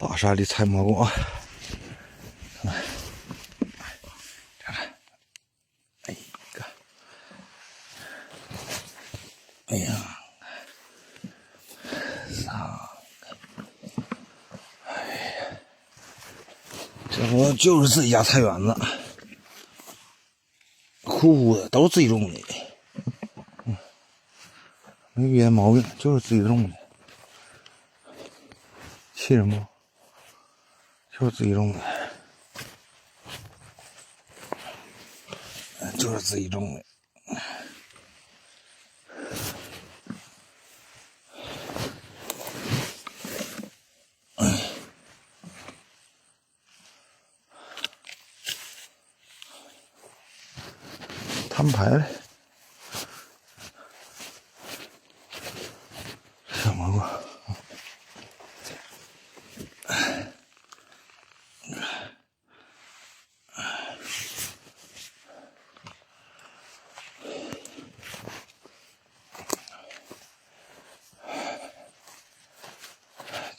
大山里采蘑菇啊！看看，哎个，哎呀，这不就是自己家菜园子，呼呼的都是自己种的，没别的毛病，就是自己种的，气人不？就是自己种的，就是自己种的。摊牌了，小蘑菇。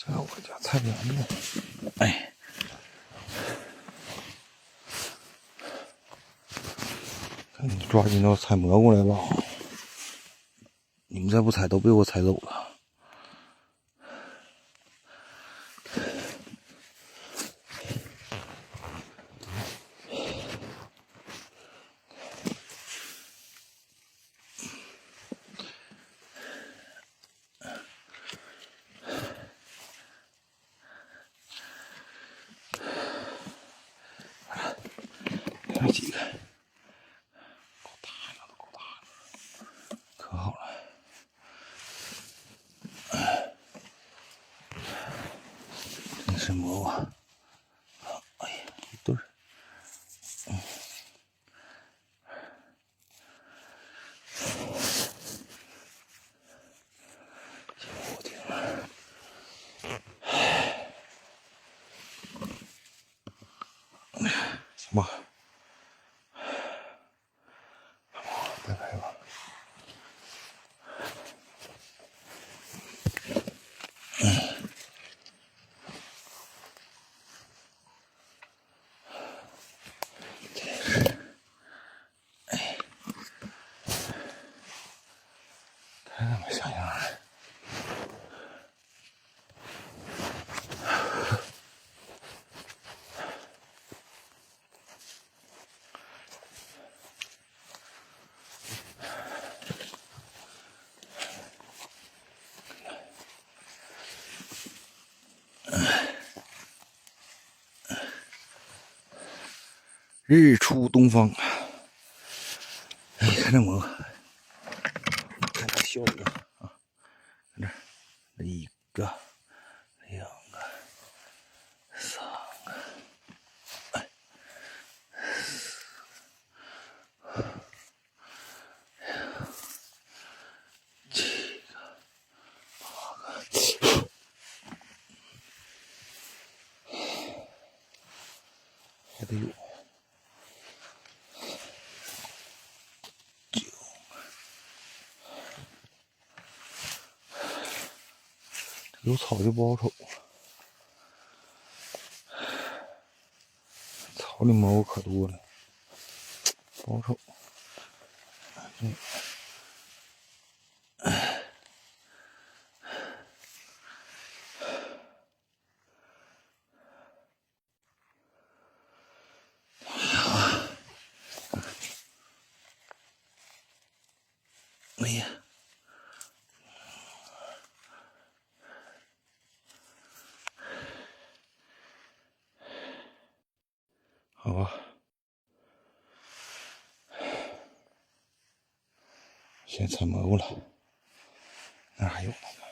这我家菜园子，哎，赶紧抓紧到采蘑菇来吧！你们再不采，都被我采走了。有几个，够大了，都够大了，可好了。真是蘑菇，哎呀，一对儿。我天哪！行吧，拜拜吧。太他妈像样了！日出东方，哎，看这蘑菇，看这小的啊，看这，一个、两个、三个，哎，七个、八个，还得有。有草就不好瞅，草里蘑菇可多了，不好瞅。哎呀，好吧，先采蘑菇了，那还有呢。